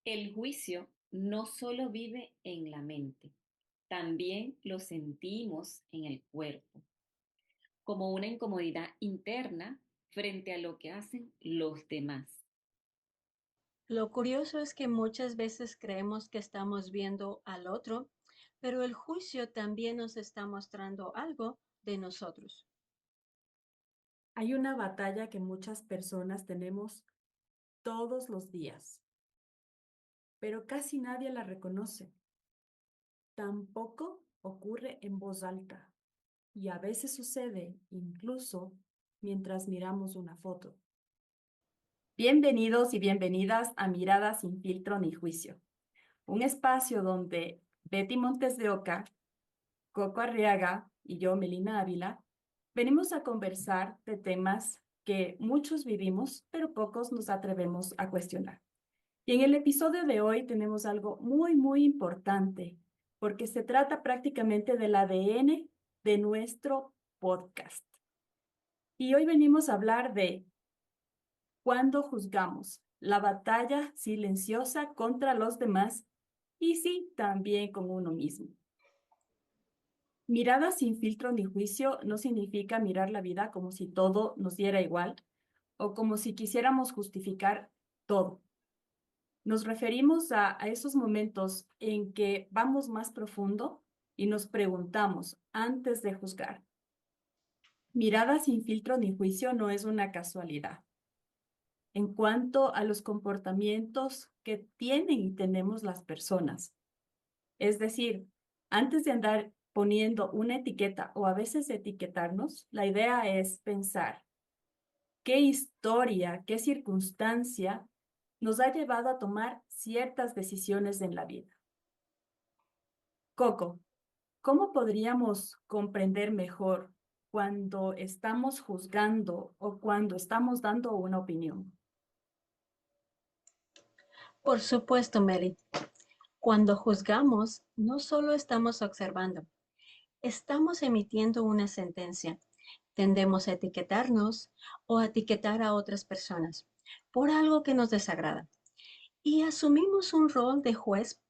El juicio no solo vive en la mente, también lo sentimos en el cuerpo, como una incomodidad interna frente a lo que hacen los demás. Lo curioso es que muchas veces creemos que estamos viendo al otro, pero el juicio también nos está mostrando algo de nosotros. Hay una batalla que muchas personas tenemos todos los días, pero casi nadie la reconoce. Tampoco ocurre en voz alta y a veces sucede incluso mientras miramos una foto. Bienvenidos y bienvenidas a Miradas sin filtro ni juicio, un espacio donde Betty Montes de Oca, Coco Arriaga y yo, Melina Ávila, venimos a conversar de temas que muchos vivimos, pero pocos nos atrevemos a cuestionar. Y en el episodio de hoy tenemos algo muy importante, porque se trata prácticamente del ADN de nuestro podcast. Y hoy venimos a hablar de cuándo juzgamos, la batalla silenciosa contra los demás y sí, también con uno mismo. Mirada sin filtro ni juicio no significa mirar la vida como si todo nos diera igual o como si quisiéramos justificar todo. Nos referimos a esos momentos en que vamos más profundo y nos preguntamos antes de juzgar. Mirada sin filtro ni juicio no es una casualidad. En cuanto a los comportamientos que tienen y tenemos las personas, es decir, antes de andar poniendo una etiqueta o a veces etiquetarnos, la idea es pensar qué historia, qué circunstancia nos ha llevado a tomar ciertas decisiones en la vida. Coco, ¿cómo podríamos comprender mejor cuando estamos juzgando o cuando estamos dando una opinión? Por supuesto, Mary, cuando juzgamos, no solo estamos observando, estamos emitiendo una sentencia. Tendemos a etiquetarnos o a etiquetar a otras personas por algo que nos desagrada. Y asumimos un rol de juez,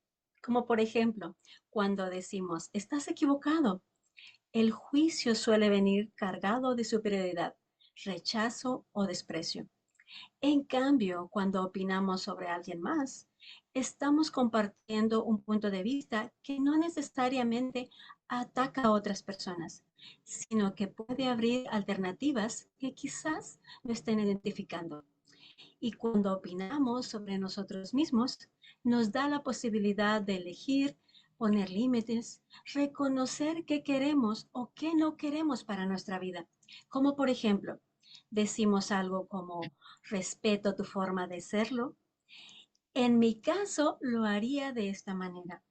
como por ejemplo, cuando decimos, estás equivocado. El juicio suele venir cargado de superioridad, rechazo o desprecio. En cambio, cuando opinamos sobre alguien más, estamos compartiendo un punto de vista que no necesariamente ataca a otras personas, sino que puede abrir alternativas que quizás no estén identificando. Y cuando opinamos sobre nosotros mismos, nos da la posibilidad de elegir, poner límites, reconocer qué queremos o qué no queremos para nuestra vida. Como por ejemplo, decimos algo como respeto tu forma de serlo. En mi caso, lo haría de esta manera.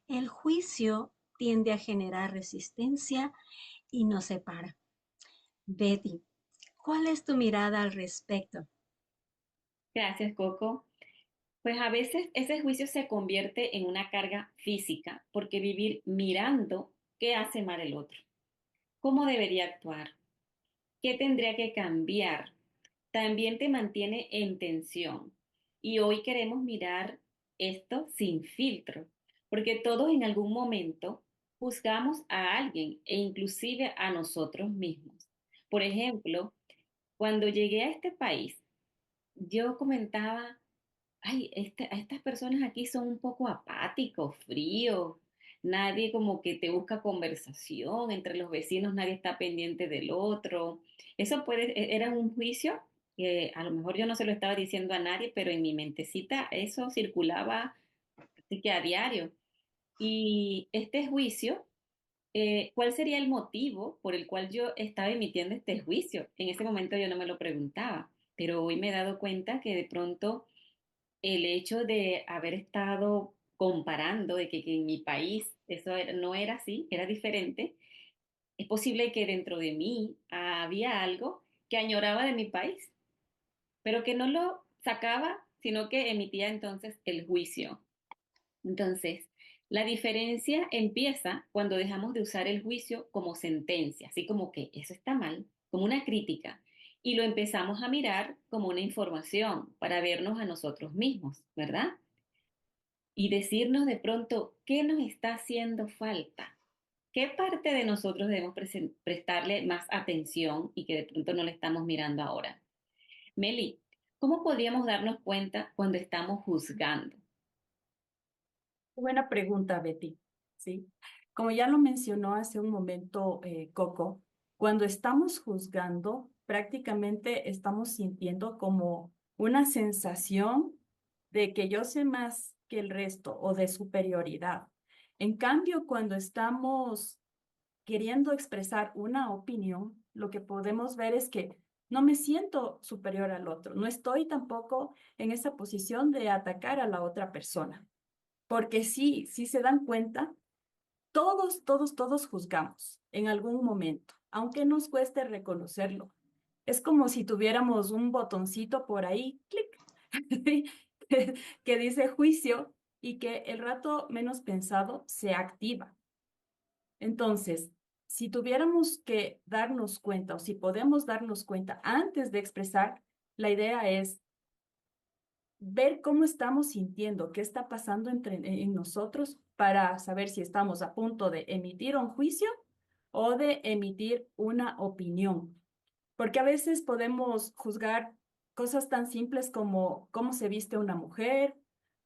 El juicio tiende a generar resistencia y nos separa. Betty, ¿cuál es tu mirada al respecto? Gracias, Coco. Pues a veces ese juicio se convierte en una carga física porque vivir mirando qué hace mal el otro, cómo debería actuar, qué tendría que cambiar, también te mantiene en tensión. Y hoy queremos mirar esto sin filtro, porque todos en algún momento juzgamos a alguien e inclusive a nosotros mismos. Por ejemplo, cuando llegué a este país, yo comentaba, ay, estas personas aquí son un poco apáticos, fríos, nadie como que te busca conversación, entre los vecinos nadie está pendiente del otro. Eso era un juicio que a lo mejor yo no se lo estaba diciendo a nadie, pero en mi mentecita eso circulaba así que a diario. Y este juicio, ¿cuál sería el motivo por el cual yo estaba emitiendo este juicio? En ese momento yo no me lo preguntaba, pero hoy me he dado cuenta que de pronto el hecho de haber estado comparando, de que en mi país no era así, era diferente, es posible que dentro de mí había algo que añoraba de mi país, pero que no lo sacaba, sino que emitía entonces el juicio. Entonces, la diferencia empieza cuando dejamos de usar el juicio como sentencia, así como que eso está mal, como una crítica, y lo empezamos a mirar como una información para vernos a nosotros mismos, ¿verdad? y decirnos de pronto qué nos está haciendo falta, qué parte de nosotros debemos prestarle más atención y que de pronto no le estamos mirando ahora. Meli, ¿cómo podríamos darnos cuenta cuando estamos juzgando? Buena pregunta, Betty. Sí. Como ya lo mencionó hace un momento Coco, cuando estamos juzgando, prácticamente estamos sintiendo como una sensación de que yo sé más que el resto o de superioridad. En cambio, cuando estamos queriendo expresar una opinión, lo que podemos ver es que no me siento superior al otro, no estoy tampoco en esa posición de atacar a la otra persona. Porque sí, si se dan cuenta, todos juzgamos en algún momento, aunque nos cueste reconocerlo. Es como si tuviéramos un botoncito por ahí, clic, que dice juicio y que el rato menos pensado se activa. Entonces, si tuviéramos que darnos cuenta o si podemos darnos cuenta antes de expresar, la idea es ver cómo estamos sintiendo, qué está pasando en nosotros para saber si estamos a punto de emitir un juicio o de emitir una opinión. Porque a veces podemos juzgar cosas tan simples como cómo se viste una mujer,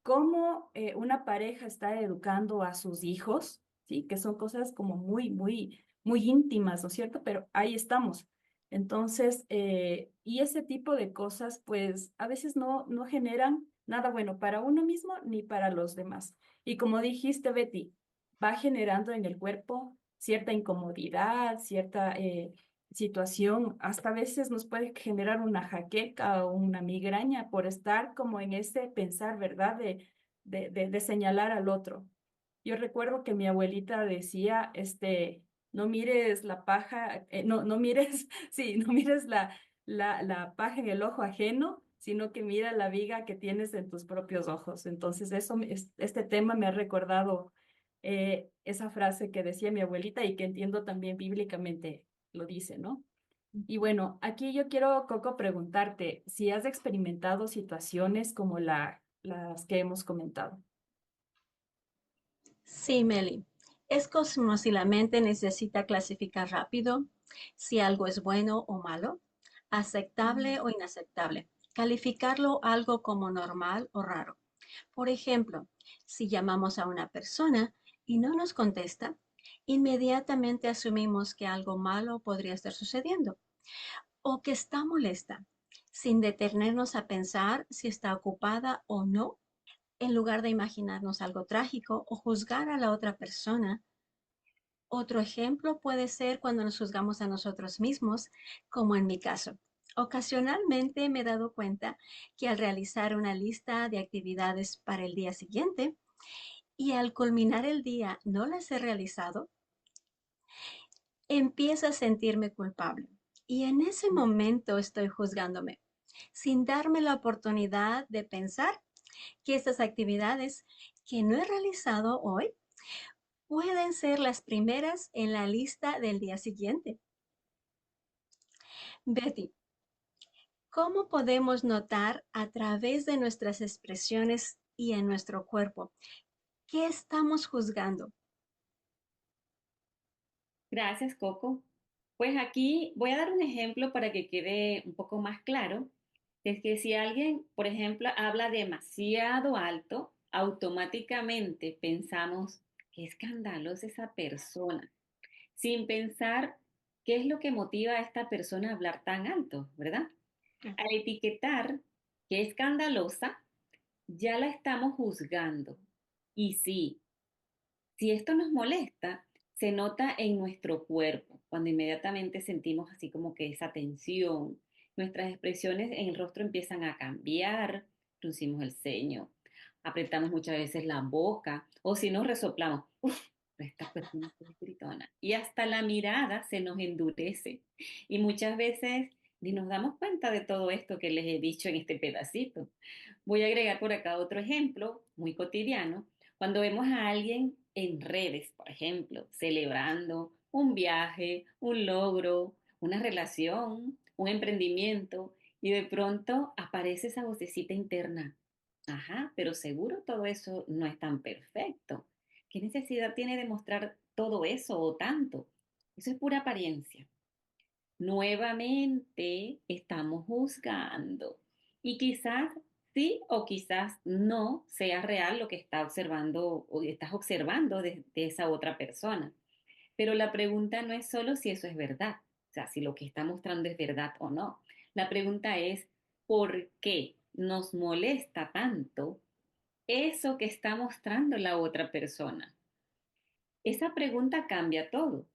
cómo una pareja está educando a sus hijos, ¿sí? Que son cosas como muy íntimas, ¿no es cierto? Pero ahí estamos. Entonces, y ese tipo de cosas, pues a veces no generan nada bueno para uno mismo ni para los demás. Y como dijiste, Betty, va generando en el cuerpo cierta incomodidad, cierta situación, hasta a veces nos puede generar una jaqueca o una migraña por estar como en ese pensar, ¿verdad? De señalar al otro. Yo recuerdo que mi abuelita decía, no mires la paja, no mires, sí, no mires la paja en el ojo ajeno, sino que mira la viga que tienes en tus propios ojos. Entonces, este tema me ha recordado esa frase que decía mi abuelita y que entiendo también bíblicamente lo dice, ¿no? Y bueno, aquí yo quiero, Coco, preguntarte si has experimentado situaciones como las que hemos comentado. Sí, Meli. Es como si la mente necesita clasificar rápido si algo es bueno o malo, aceptable o inaceptable, calificarlo algo como normal o raro. Por ejemplo, si llamamos a una persona y no nos contesta, inmediatamente asumimos que algo malo podría estar sucediendo o que está molesta, sin detenernos a pensar si está ocupada o no, en lugar de imaginarnos algo trágico o juzgar a la otra persona. Otro ejemplo puede ser cuando nos juzgamos a nosotros mismos, como en mi caso. Ocasionalmente me he dado cuenta que al realizar una lista de actividades para el día siguiente y al culminar el día no las he realizado, empiezo a sentirme culpable. Y en ese momento estoy juzgándome, sin darme la oportunidad de pensar que estas actividades que no he realizado hoy pueden ser las primeras en la lista del día siguiente. Betty, ¿cómo podemos notar a través de nuestras expresiones y en nuestro cuerpo qué estamos juzgando? Gracias, Coco. Pues aquí voy a dar un ejemplo para que quede un poco más claro. Es que si alguien, por ejemplo, habla demasiado alto, automáticamente pensamos, qué escandalosa esa persona, sin pensar qué es lo que motiva a esta persona a hablar tan alto, ¿verdad? Al etiquetar que es escandalosa, ya la estamos juzgando. Y sí, si esto nos molesta, se nota en nuestro cuerpo, cuando inmediatamente sentimos así como que esa tensión. Nuestras expresiones en el rostro empiezan a cambiar, fruncimos el ceño, apretamos muchas veces la boca, o si nos resoplamos, uff, esta persona es gritona. Y hasta la mirada se nos endurece. Y muchas veces ni nos damos cuenta de todo esto que les he dicho en este pedacito. Voy a agregar por acá otro ejemplo muy cotidiano cuando vemos a alguien en redes, por ejemplo, celebrando un viaje, un logro, una relación, un emprendimiento, y de pronto aparece esa vocecita interna. Ajá, pero seguro todo eso no es tan perfecto. ¿Qué necesidad tiene de mostrar todo eso o tanto? Eso es pura apariencia. Nuevamente estamos juzgando y quizás sí o quizás no sea real lo que está observando o estás observando de esa otra persona. Pero la pregunta no es solo si eso es verdad, o sea, si lo que está mostrando es verdad o no. La pregunta es, ¿por qué nos molesta tanto eso que está mostrando la otra persona? Esa pregunta cambia todo,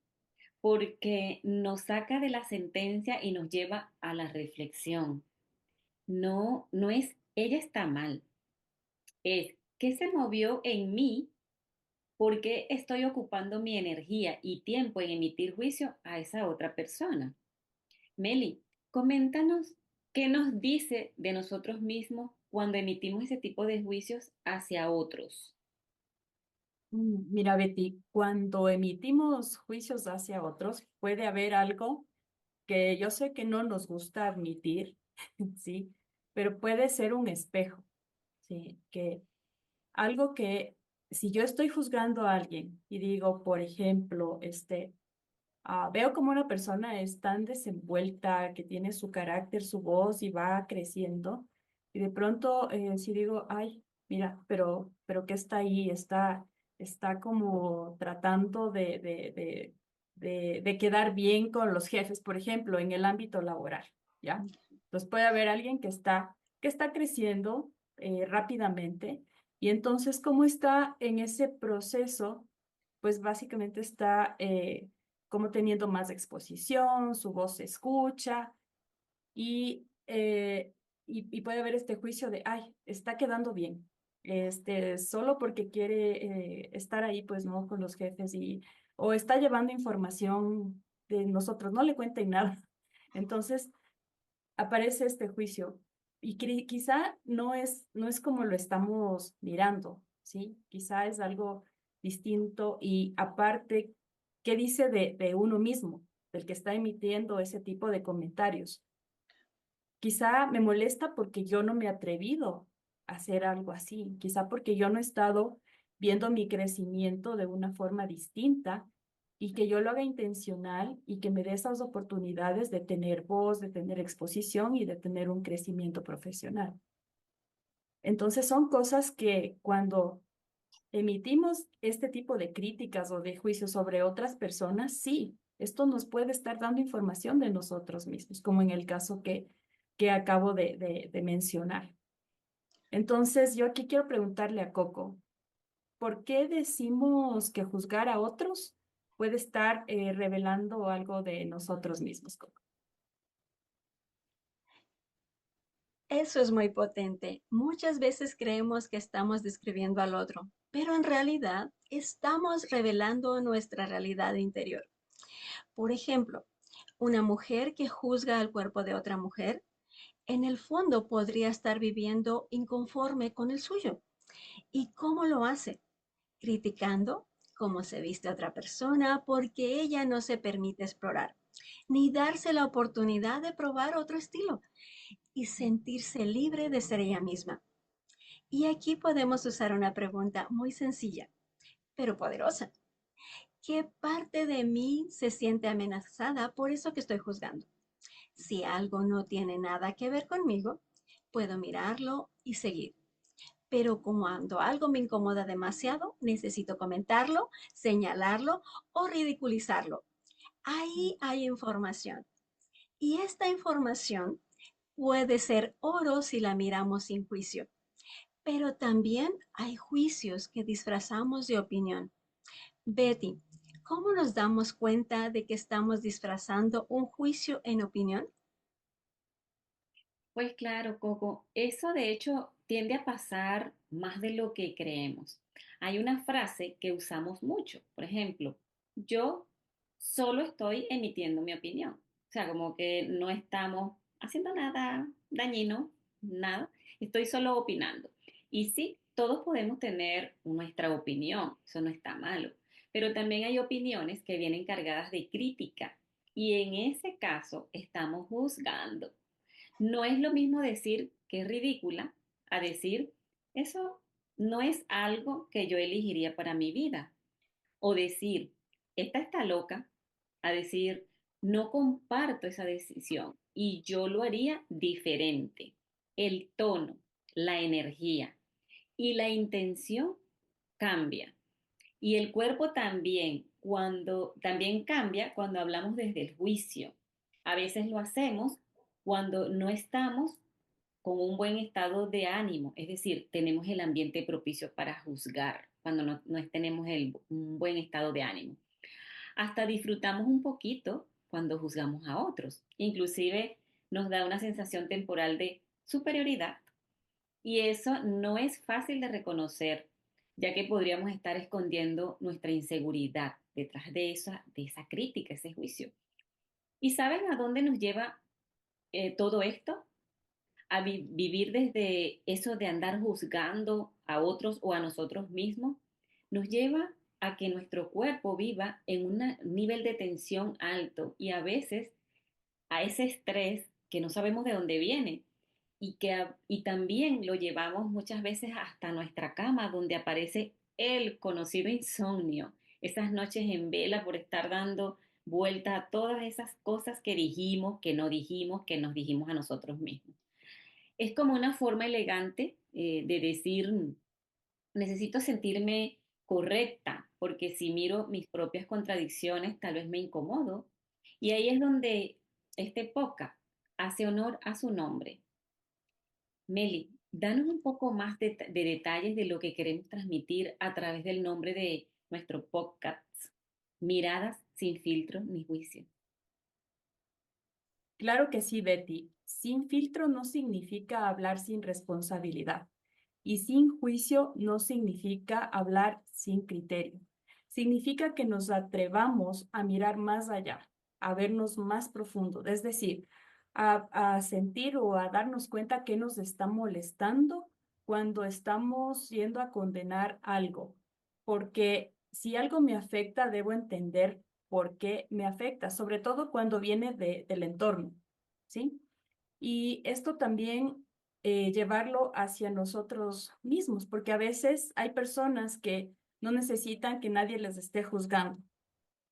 porque nos saca de la sentencia y nos lleva a la reflexión. No, no es ella está mal, es qué se movió en mí, por qué estoy ocupando mi energía y tiempo en emitir juicio a esa otra persona. Meli, coméntanos qué nos dice de nosotros mismos cuando emitimos ese tipo de juicios hacia otros. Mira, Betty, cuando emitimos juicios hacia otros, puede haber algo que yo sé que no nos gusta admitir, ¿sí? Pero puede ser un espejo, ¿sí? Que algo que si yo estoy juzgando a alguien y digo, por ejemplo, veo como una persona es tan desenvuelta, que tiene su carácter, su voz y va creciendo, y de pronto si digo, ay, mira, pero ¿qué está ahí? Está como tratando de quedar bien con los jefes, por ejemplo, en el ámbito laboral, ¿ya? Entonces puede haber alguien que está creciendo rápidamente, y entonces, ¿cómo está en ese proceso? Pues básicamente está como teniendo más exposición, su voz se escucha y puede haber este juicio de, ay, está quedando bien, solo porque quiere estar ahí, pues no, con los jefes o está llevando información de nosotros, no le cuenten nada. Entonces aparece este juicio y quizá no es como lo estamos mirando, ¿sí? Quizá es algo distinto y aparte, ¿qué dice de uno mismo, del que está emitiendo ese tipo de comentarios? Quizá me molesta porque yo no me he atrevido a hacer algo así, quizá porque yo no he estado viendo mi crecimiento de una forma distinta y que yo lo haga intencional y que me dé esas oportunidades de tener voz, de tener exposición y de tener un crecimiento profesional. Entonces son cosas que cuando emitimos este tipo de críticas o de juicios sobre otras personas, sí, esto nos puede estar dando información de nosotros mismos, como en el caso que acabo de mencionar. Entonces, yo aquí quiero preguntarle a Coco, ¿por qué decimos que juzgar a otros puede estar revelando algo de nosotros mismos, Coco? Eso es muy potente. Muchas veces creemos que estamos describiendo al otro, pero en realidad estamos revelando nuestra realidad interior. Por ejemplo, una mujer que juzga al cuerpo de otra mujer, en el fondo podría estar viviendo inconforme con el suyo. ¿Y cómo lo hace? Criticando cómo se viste otra persona porque ella no se permite explorar, ni darse la oportunidad de probar otro estilo y sentirse libre de ser ella misma. Y aquí podemos usar una pregunta muy sencilla, pero poderosa. ¿Qué parte de mí se siente amenazada por eso que estoy juzgando? Si algo no tiene nada que ver conmigo, puedo mirarlo y seguir. Pero cuando algo me incomoda demasiado, necesito comentarlo, señalarlo o ridiculizarlo. Ahí hay información. Y esta información puede ser oro si la miramos sin juicio. Pero también hay juicios que disfrazamos de opinión. Betty, ¿cómo nos damos cuenta de que estamos disfrazando un juicio en opinión? Pues claro, Coco, eso de hecho tiende a pasar más de lo que creemos. Hay una frase que usamos mucho, por ejemplo, yo solo estoy emitiendo mi opinión. O sea, como que no estamos haciendo nada dañino, nada, estoy solo opinando. Y sí, todos podemos tener nuestra opinión, eso no está malo, pero también hay opiniones que vienen cargadas de crítica y en ese caso estamos juzgando. No es lo mismo decir que es ridícula a decir Eso no es algo que yo elegiría para mi vida. O decir, esta está loca, a decir, no comparto esa decisión y yo lo haría diferente. El tono, la energía y la intención cambia. Y el cuerpo también, cuando también cambia cuando hablamos desde el juicio. A veces lo hacemos cuando no estamos con un buen estado de ánimo, es decir, tenemos el ambiente propicio para juzgar, cuando no tenemos un buen estado de ánimo. Hasta disfrutamos un poquito cuando juzgamos a otros, inclusive nos da una sensación temporal de superioridad y eso no es fácil de reconocer, ya que podríamos estar escondiendo nuestra inseguridad detrás de esa crítica, ese juicio. ¿Y saben a dónde nos lleva todo esto? A vivir desde eso de andar juzgando a otros o a nosotros mismos, nos lleva a que nuestro cuerpo viva en un nivel de tensión alto y a veces a ese estrés que no sabemos de dónde viene y también lo llevamos muchas veces hasta nuestra cama donde aparece el conocido insomnio, esas noches en vela por estar dando vuelta a todas esas cosas que dijimos, que no dijimos, que nos dijimos a nosotros mismos. Es como una forma elegante de decir, necesito sentirme correcta, porque si miro mis propias contradicciones, tal vez me incomodo. Y ahí es donde este podcast hace honor a su nombre. Meli, danos un poco más de detalles de lo que queremos transmitir a través del nombre de nuestro podcast, Miradas sin filtro ni juicio. Claro que sí, Betty. Sin filtro no significa hablar sin responsabilidad y sin juicio no significa hablar sin criterio. Significa que nos atrevamos a mirar más allá, a vernos más profundo, es decir, a sentir o a darnos cuenta que nos está molestando cuando estamos yendo a condenar algo. Porque si algo me afecta, debo entender por qué me afecta, sobre todo cuando viene del entorno, ¿sí? Y esto también llevarlo hacia nosotros mismos, porque a veces hay personas que no necesitan que nadie les esté juzgando.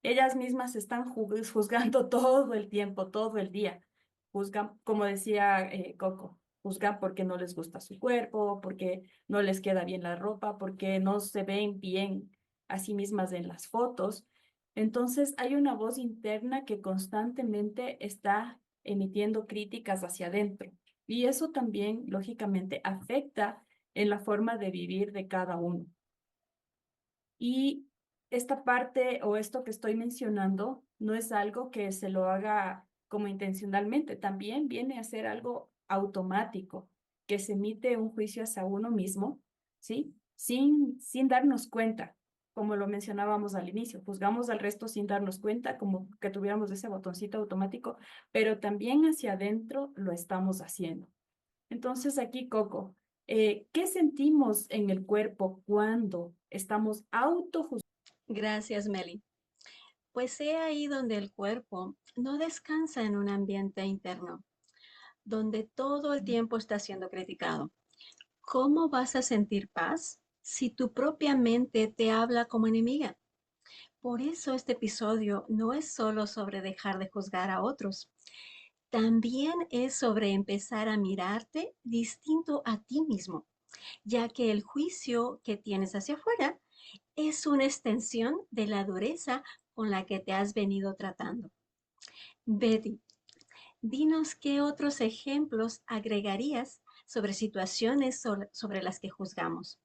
Ellas mismas se están juzgando todo el tiempo, todo el día. Juzgan, como decía Coco, juzgan porque no les gusta su cuerpo, porque no les queda bien la ropa, porque no se ven bien a sí mismas en las fotos. Entonces hay una voz interna que constantemente está emitiendo críticas hacia adentro. Y eso también, lógicamente, afecta en la forma de vivir de cada uno. Y esta parte o esto que estoy mencionando no es algo que se lo haga como intencionalmente, también viene a ser algo automático, que se emite un juicio hacia uno mismo, ¿sí? Sin darnos cuenta, como lo mencionábamos al inicio, juzgamos al resto sin darnos cuenta, como que tuviéramos ese botoncito automático, pero también hacia adentro lo estamos haciendo. Entonces aquí, Coco, ¿qué sentimos en el cuerpo cuando estamos autojuzgando? Gracias, Meli. Pues he ahí donde el cuerpo no descansa en un ambiente interno, donde todo el tiempo está siendo criticado. ¿Cómo vas a sentir paz si tu propia mente te habla como enemiga? Por eso este episodio no es solo sobre dejar de juzgar a otros, también es sobre empezar a mirarte distinto a ti mismo, ya que el juicio que tienes hacia afuera es una extensión de la dureza con la que te has venido tratando. Betty, dinos qué otros ejemplos agregarías sobre situaciones sobre las que juzgamos.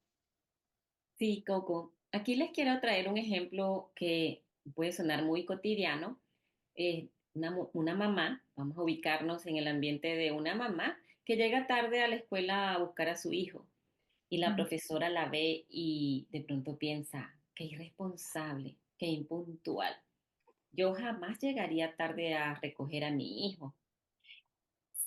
Sí, Coco. Aquí les quiero traer un ejemplo que puede sonar muy cotidiano. Una mamá, vamos a ubicarnos en el ambiente de una mamá que llega tarde a la escuela a buscar a su hijo y la Mm. profesora la ve y de pronto piensa, qué irresponsable, qué impuntual. Yo jamás llegaría tarde a recoger a mi hijo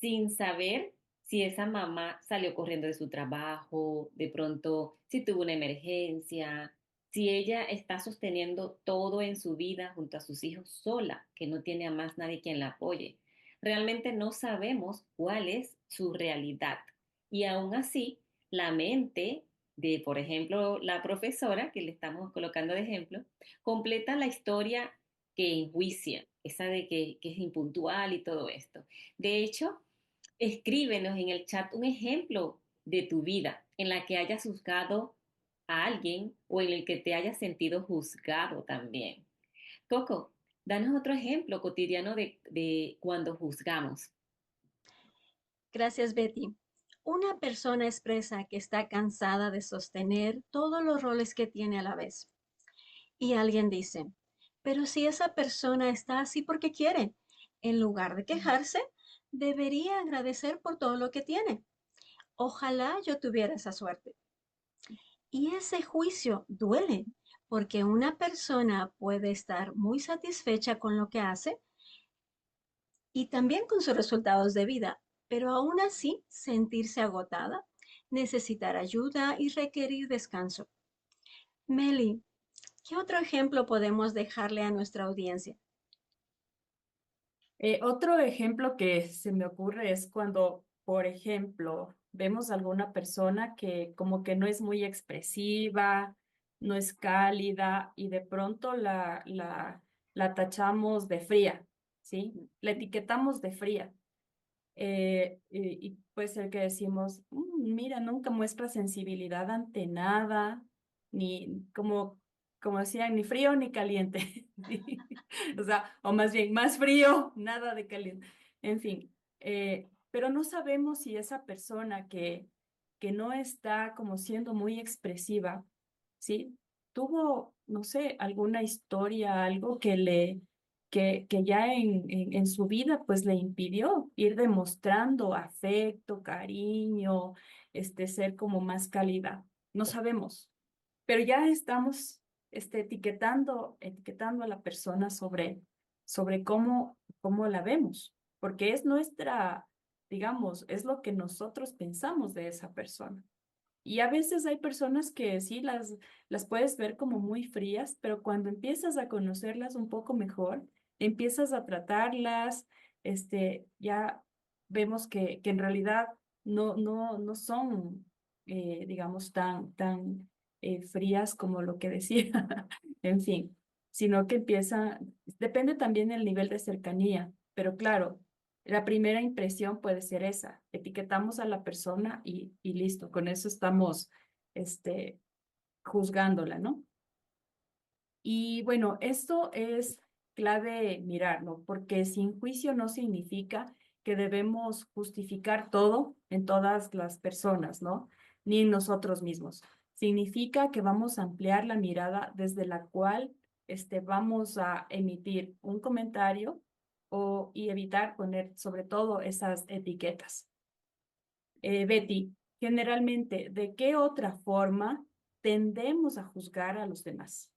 sin saber si esa mamá salió corriendo de su trabajo, de pronto si tuvo una emergencia, si ella está sosteniendo todo en su vida junto a sus hijos sola, que no tiene a más nadie quien la apoye. Realmente no sabemos cuál es su realidad y aún así la mente de, por ejemplo, la profesora que le estamos colocando de ejemplo, completa la historia que enjuicia, esa de que es impuntual y todo esto. De hecho, escríbenos en el chat un ejemplo de tu vida en la que hayas juzgado a alguien o en el que te hayas sentido juzgado también. Coco, danos otro ejemplo cotidiano de cuando juzgamos. Gracias, Betty. Una persona expresa que está cansada de sostener todos los roles que tiene a la vez. Y alguien dice, pero si esa persona está así porque quiere, en lugar de quejarse, debería agradecer por todo lo que tiene. Ojalá yo tuviera esa suerte. Y ese juicio duele, porque una persona puede estar muy satisfecha con lo que hace y también con sus resultados de vida, pero aún así sentirse agotada, necesitar ayuda y requerir descanso. Meli, ¿qué otro ejemplo podemos dejarle a nuestra audiencia? Otro ejemplo que se me ocurre es cuando, por ejemplo, vemos a alguna persona que como que no es muy expresiva, no es cálida y de pronto la tachamos de fría, ¿sí? La etiquetamos de fría. Y puede ser que decimos, mira, nunca muestra sensibilidad ante nada, ni como decían, ni frío ni caliente. ¿Sí? O sea, o más bien, más frío, nada de caliente. En fin, pero no sabemos si esa persona que no está como siendo muy expresiva, ¿sí? Tuvo, no sé, alguna historia, algo que ya en su vida pues le impidió ir demostrando afecto, cariño, ser como más cálida. No sabemos, pero ya estamos etiquetando a la persona sobre cómo la vemos, porque es nuestra, digamos, es lo que nosotros pensamos de esa persona. Y a veces hay personas que sí las puedes ver como muy frías, pero cuando empiezas a conocerlas un poco mejor, empiezas a tratarlas, ya vemos que en realidad no son, digamos, tan frías como lo que decía, en fin, sino que depende también del nivel de cercanía, pero claro. La primera impresión puede ser esa. Etiquetamos a la persona y listo. Con eso estamos, este, juzgándola, ¿no? Y bueno, esto es clave mirarlo, porque sin juicio no significa que debemos justificar todo en todas las personas, ¿no? Ni en nosotros mismos. Significa que vamos a ampliar la mirada desde la cual vamos a emitir un comentario y evitar poner sobre todo esas etiquetas. Betty, generalmente, ¿de qué otra forma tendemos a juzgar a los demás?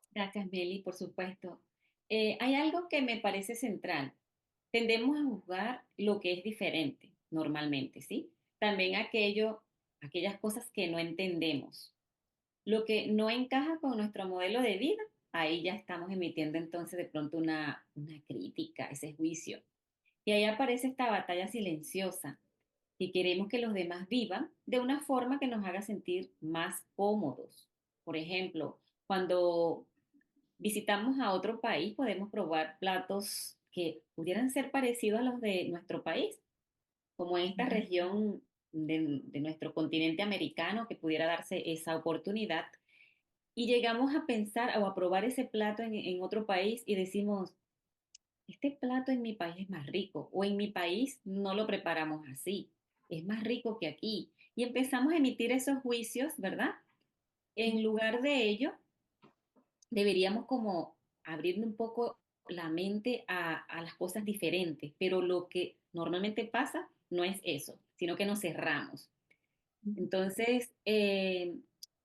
Gracias, Meli, por supuesto. Hay algo que me parece central. Tendemos a juzgar lo que es diferente normalmente, ¿sí? También aquellas cosas que no entendemos. Lo que no encaja con nuestro modelo de vida, ahí ya estamos emitiendo entonces de pronto una crítica, ese juicio. Y ahí aparece esta batalla silenciosa, que queremos que los demás vivan de una forma que nos haga sentir más cómodos. Por ejemplo, cuando visitamos a otro país, podemos probar platos que pudieran ser parecidos a los de nuestro país, como en esta Ujú. región de nuestro continente americano, que pudiera darse esa oportunidad. Y llegamos a pensar o a probar ese plato en otro país y decimos, este plato en mi país es más rico o en mi país no lo preparamos así, es más rico que aquí. Y empezamos a emitir esos juicios, ¿verdad? En lugar de ello, deberíamos como abrirle un poco la mente a las cosas diferentes, pero lo que normalmente pasa no es eso, sino que nos cerramos. Entonces,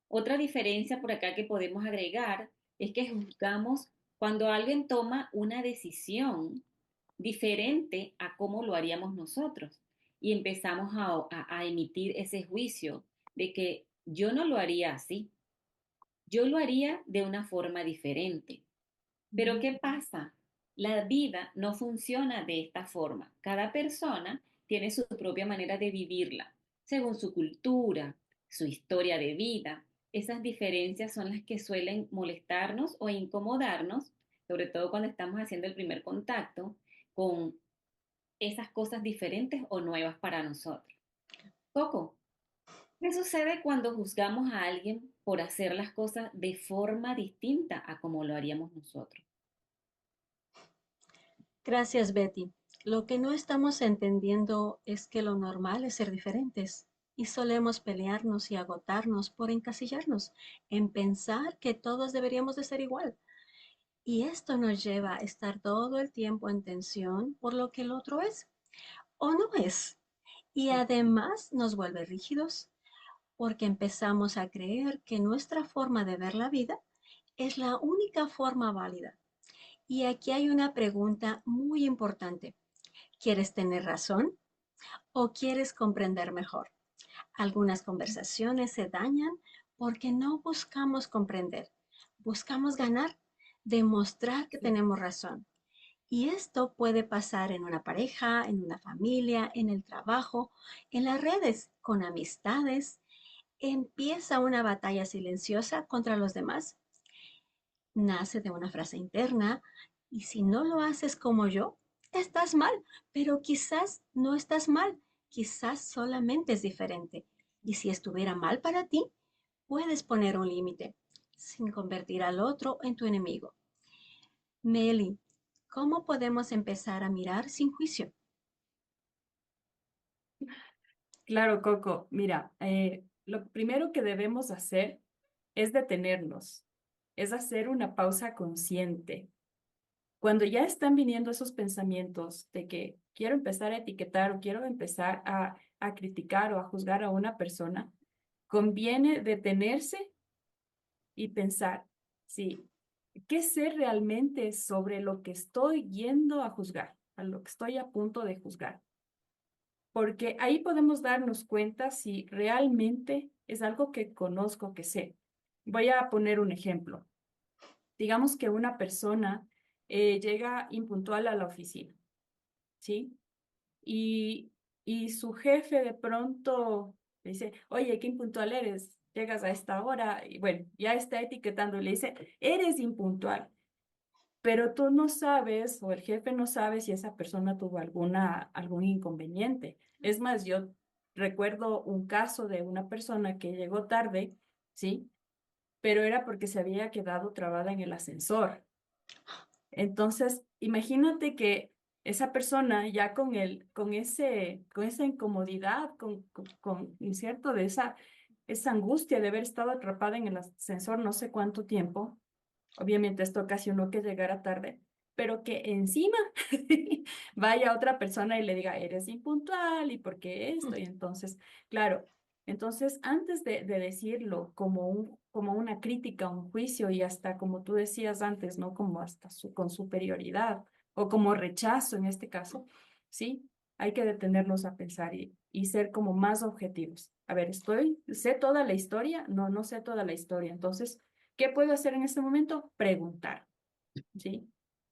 otra diferencia por acá que podemos agregar es que juzgamos cuando alguien toma una decisión diferente a cómo lo haríamos nosotros y empezamos a emitir ese juicio de que yo no lo haría así, yo lo haría de una forma diferente. Pero ¿qué pasa? La vida no funciona de esta forma. Cada persona tiene su propia manera de vivirla. según su cultura, su historia de vida. Esas diferencias son las que suelen molestarnos o incomodarnos, sobre todo cuando estamos haciendo el primer contacto con esas cosas diferentes o nuevas para nosotros. Coco, ¿qué sucede cuando juzgamos a alguien por hacer las cosas de forma distinta a como lo haríamos nosotros? Gracias, Betty. Lo que no estamos entendiendo es que lo normal es ser diferentes y solemos pelearnos y agotarnos por encasillarnos en pensar que todos deberíamos de ser igual. Y esto nos lleva a estar todo el tiempo en tensión por lo que el otro es o no es. Y además nos vuelve rígidos porque empezamos a creer que nuestra forma de ver la vida es la única forma válida. Y aquí hay una pregunta muy importante. ¿Quieres tener razón o quieres comprender mejor? Algunas conversaciones se dañan porque no buscamos comprender, buscamos ganar, demostrar que Sí. tenemos razón. Y esto puede pasar en una pareja, en una familia, en el trabajo, en las redes, con amistades. Empieza una batalla silenciosa contra los demás. Nace de una frase interna y si no lo haces como yo, estás mal, pero quizás no estás mal, quizás solamente es diferente. Y si estuviera mal para ti, puedes poner un límite sin convertir al otro en tu enemigo. Meli, ¿cómo podemos empezar a mirar sin juicio? Claro, Coco. Mira, lo primero que debemos hacer es detenernos, es hacer una pausa consciente. Cuando ya están viniendo esos pensamientos de que quiero empezar a etiquetar o quiero empezar a criticar o a juzgar a una persona, conviene detenerse y pensar, sí, ¿qué sé realmente sobre lo que estoy yendo a juzgar, a lo que estoy a punto de juzgar? Porque ahí podemos darnos cuenta si realmente es algo que conozco, que sé. Voy a poner un ejemplo. Digamos que una persona llega impuntual a la oficina, ¿sí? Y, y su jefe de pronto le dice, oye, qué impuntual eres, llegas a esta hora, y bueno, ya está etiquetando y le dice, eres impuntual, pero tú no sabes o el jefe no sabe si esa persona tuvo algún inconveniente. Es más, yo recuerdo un caso de una persona que llegó tarde, ¿sí? Pero era porque se había quedado trabada en el ascensor. Entonces, imagínate que esa persona ya con esa incomodidad, ¿cierto? De esa angustia de haber estado atrapada en el ascensor no sé cuánto tiempo, obviamente esto ocasionó que llegara tarde, pero que encima vaya otra persona y le diga, eres impuntual y por qué esto. Y entonces, claro, entonces antes de decirlo como una crítica, un juicio y hasta como tú decías antes, ¿no? Como hasta con superioridad o como rechazo en este caso, ¿sí? Hay que detenernos a pensar y ser como más objetivos. A ver, ¿sé toda la historia? No, no sé toda la historia. Entonces, ¿qué puedo hacer en este momento? Preguntar, ¿sí?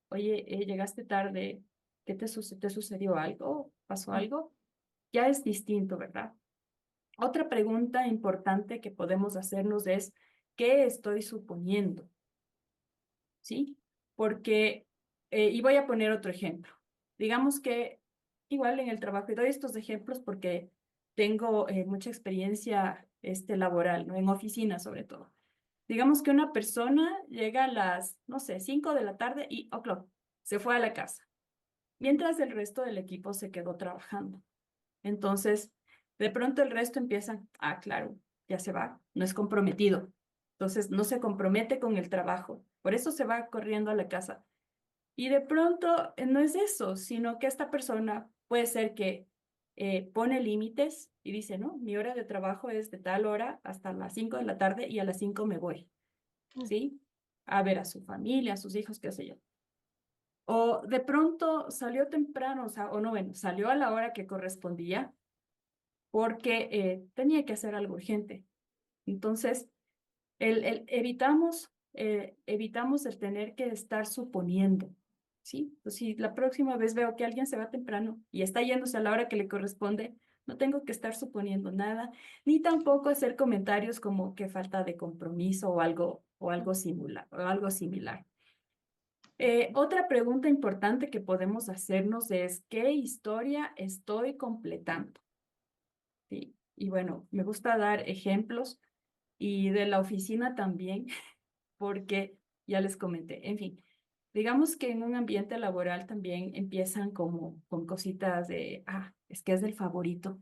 Oye, llegaste tarde, ¿qué te sucedió algo? ¿Pasó algo? Ya es distinto, ¿verdad? Otra pregunta importante que podemos hacernos es, ¿qué estoy suponiendo? ¿Sí? Porque, y voy a poner otro ejemplo. Digamos que igual en el trabajo, y doy estos ejemplos porque tengo mucha experiencia laboral, ¿no? En oficina sobre todo. Digamos que una persona llega a las, no sé, 5 de la tarde y, o'clock, se fue a la casa, mientras el resto del equipo se quedó trabajando. Entonces, de pronto el resto empiezan, claro, ya se va, no es comprometido. Entonces, no se compromete con el trabajo, por eso se va corriendo a la casa. Y de pronto no es eso, sino que esta persona puede ser que pone límites y dice, no, mi hora de trabajo es de tal hora hasta las 5 de la tarde y a las 5 me voy. ¿Sí? A ver a su familia, a sus hijos, qué sé yo. O de pronto salió temprano, o no, bueno, salió a la hora que correspondía porque tenía que hacer algo urgente. Entonces, evitamos el tener que estar suponiendo, ¿sí? Pues si la próxima vez veo que alguien se va temprano y está yéndose a la hora que le corresponde, No tengo que estar suponiendo nada, ni tampoco hacer comentarios como que falta de compromiso o algo similar, o algo similar. Otra pregunta importante que podemos hacernos es, ¿qué historia estoy completando? ¿Sí? Y bueno, me gusta dar ejemplos y de la oficina también, porque ya les comenté, en fin, digamos que en un ambiente laboral también empiezan como con cositas de, es que es del favorito.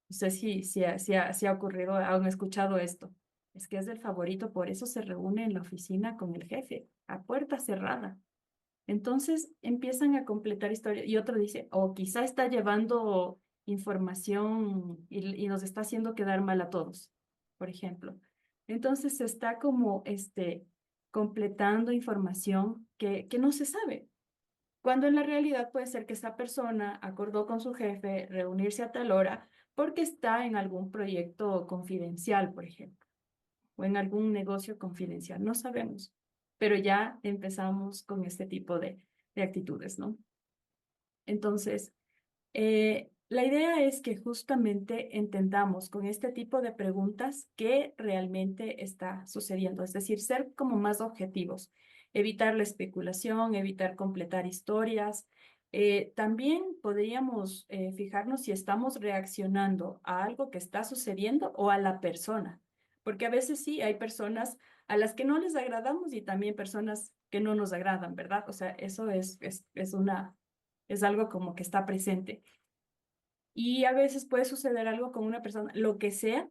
No sé si ha ocurrido, han escuchado esto. Es que es del favorito, por eso se reúne en la oficina con el jefe, a puerta cerrada. Entonces empiezan a completar historias y otro dice, o quizá está llevando información y nos está haciendo quedar mal a todos, por ejemplo. Entonces se está como completando información que no se sabe, cuando en la realidad puede ser que esa persona acordó con su jefe reunirse a tal hora porque está en algún proyecto confidencial, por ejemplo, o en algún negocio confidencial, no sabemos, pero ya empezamos con este tipo de actitudes, ¿no? Entonces, la idea es que justamente entendamos con este tipo de preguntas qué realmente está sucediendo, es decir, ser como más objetivos, evitar la especulación, evitar completar historias. También podríamos fijarnos si estamos reaccionando a algo que está sucediendo o a la persona, porque a veces sí hay personas a las que no les agradamos y también personas que no nos agradan, ¿verdad? O sea, eso es algo como que está presente. Y a veces puede suceder algo con una persona, lo que sea,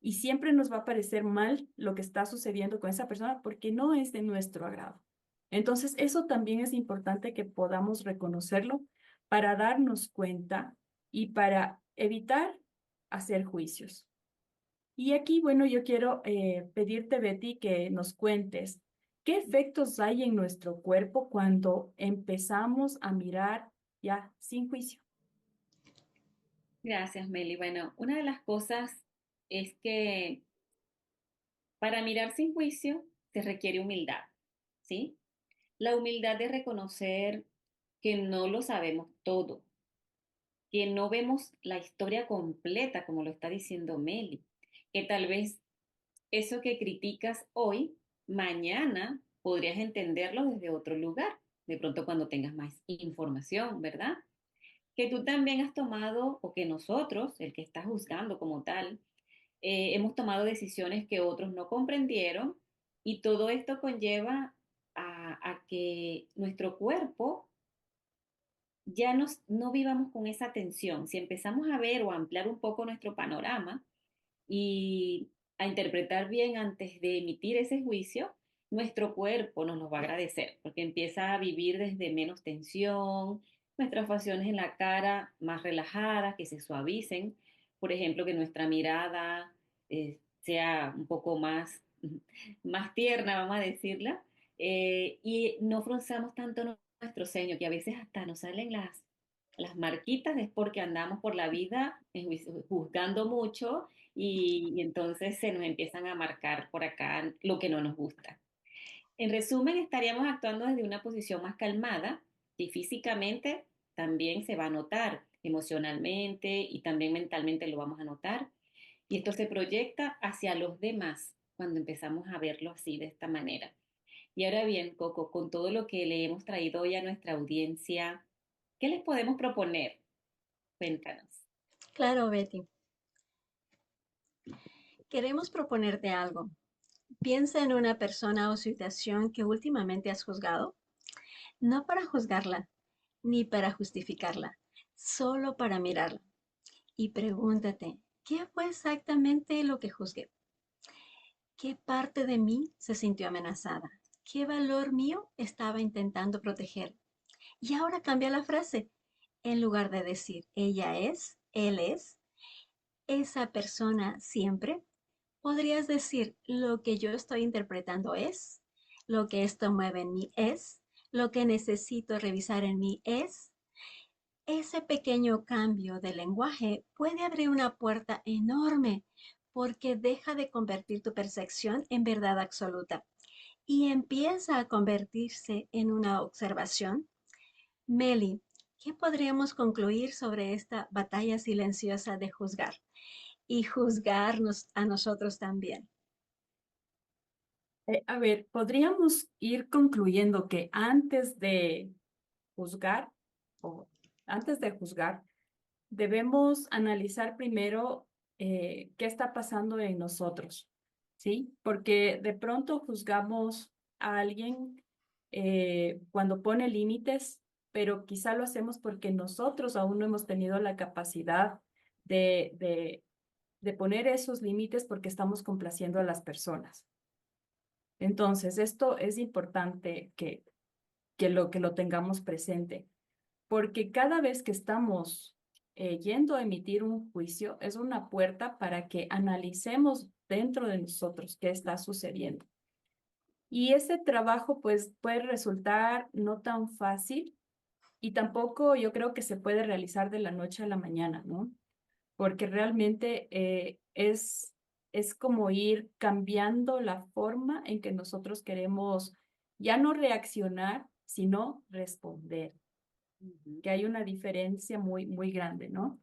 y siempre nos va a parecer mal lo que está sucediendo con esa persona porque no es de nuestro agrado. Entonces, eso también es importante que podamos reconocerlo para darnos cuenta y para evitar hacer juicios. Y aquí, bueno, yo quiero pedirte, Betty, que nos cuentes qué efectos hay en nuestro cuerpo cuando empezamos a mirar ya sin juicio. Gracias, Meli. Bueno, una de las cosas es que para mirar sin juicio se requiere humildad, ¿sí? La humildad de reconocer que no lo sabemos todo, que no vemos la historia completa, como lo está diciendo Meli, que tal vez eso que criticas hoy, mañana podrías entenderlo desde otro lugar, de pronto cuando tengas más información, ¿verdad? Que tú también has tomado, o que nosotros, el que está juzgando como tal, hemos tomado decisiones que otros no comprendieron y todo esto conlleva a que nuestro cuerpo ya no vivamos con esa tensión. Si empezamos a ver o a ampliar un poco nuestro panorama y a interpretar bien antes de emitir ese juicio, nuestro cuerpo nos lo va a agradecer porque empieza a vivir desde menos tensión, nuestras facciones en la cara más relajadas, que se suavicen, por ejemplo, que nuestra mirada sea un poco más tierna, vamos a decirla, y no frunzamos tanto nuestro ceño, que a veces hasta nos salen las marquitas, es porque andamos por la vida juzgando mucho y entonces se nos empiezan a marcar por acá lo que no nos gusta. En resumen, estaríamos actuando desde una posición más calmada y físicamente también se va a notar, emocionalmente y también mentalmente lo vamos a notar. Y esto se proyecta hacia los demás cuando empezamos a verlo así, de esta manera. Y ahora bien, Coco, con todo lo que le hemos traído hoy a nuestra audiencia, ¿qué les podemos proponer? Cuéntanos. Claro, Betty. Queremos proponerte algo. Piensa en una persona o situación que últimamente has juzgado, no para juzgarla ni para justificarla, solo para mirarla. Y pregúntate, ¿qué fue exactamente lo que juzgué? ¿Qué parte de mí se sintió amenazada? ¿Qué valor mío estaba intentando proteger? Y ahora cambia la frase. En lugar de decir ella es, él es, esa persona siempre, podrías decir lo que yo estoy interpretando es, lo que esto mueve en mí es, lo que necesito revisar en mí es. Ese pequeño cambio de lenguaje puede abrir una puerta enorme porque deja de convertir tu percepción en verdad absoluta y empieza a convertirse en una observación. Meli, ¿Qué podríamos concluir sobre esta batalla silenciosa de juzgar y juzgarnos a nosotros también? A ver, podríamos ir concluyendo que juzgar o antes de juzgar, debemos analizar primero qué está pasando en nosotros, ¿sí? Porque de pronto juzgamos a alguien cuando pone límites, pero quizá lo hacemos porque nosotros aún no hemos tenido la capacidad de, de, de poner esos límites porque estamos complaciendo a las personas. Entonces, esto es importante que lo tengamos presente, porque cada vez que estamos yendo a emitir un juicio, es una puerta para que analicemos dentro de nosotros qué está sucediendo. Y ese trabajo pues puede resultar no tan fácil y tampoco yo creo que se puede realizar de la noche a la mañana, ¿no? Porque realmente es como ir cambiando la forma en que nosotros queremos ya no reaccionar, sino responder, Ujú. que hay una diferencia muy, muy grande, ¿no?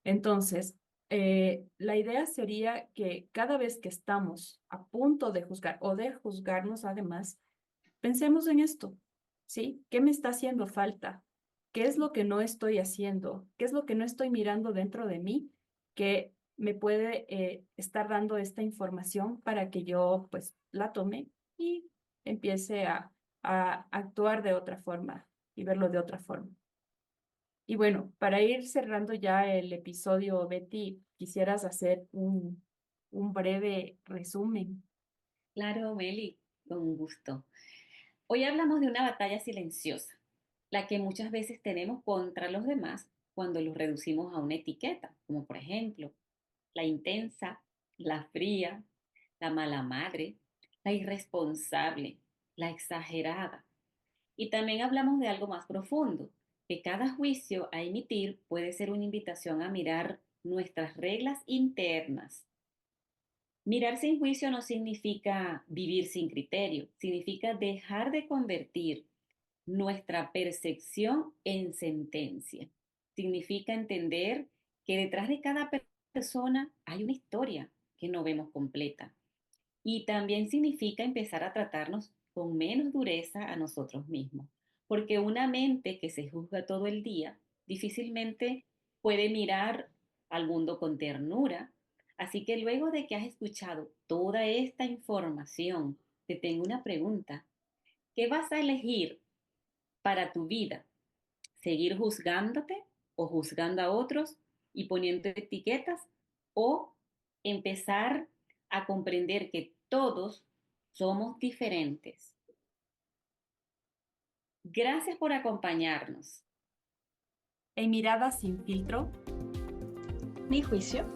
Entonces, la idea sería que cada vez que estamos a punto de juzgar o de juzgarnos además, pensemos en esto, ¿sí? ¿Qué me está haciendo falta? ¿Qué es lo que no estoy haciendo? ¿Qué es lo que no estoy mirando dentro de mí que me puede estar dando esta información para que yo pues la tome y empiece a actuar de otra forma y verlo de otra forma? Y bueno, para ir cerrando ya el episodio, Betty, quisieras hacer un breve resumen. Claro, Meli, con gusto. Hoy hablamos de una batalla silenciosa, la que muchas veces tenemos contra los demás cuando los reducimos a una etiqueta, como por ejemplo, la intensa, la fría, la mala madre, la irresponsable, la exagerada. Y también hablamos de algo más profundo, que cada juicio a emitir puede ser una invitación a mirar nuestras reglas internas. Mirar sin juicio no significa vivir sin criterio, significa dejar de convertir nuestra percepción en sentencia. Significa entender que detrás de cada persona hay una historia que no vemos completa. Y también significa empezar a tratarnos con menos dureza a nosotros mismos, porque una mente que se juzga todo el día difícilmente puede mirar al mundo con ternura. Así que luego de que has escuchado toda esta información, te tengo una pregunta. ¿Qué vas a elegir para tu vida? ¿Seguir juzgándote o juzgando a otros y poniendo etiquetas? ¿O empezar a comprender que todos somos diferentes? Gracias por acompañarnos. En Mirada sin filtro, Ni juicio,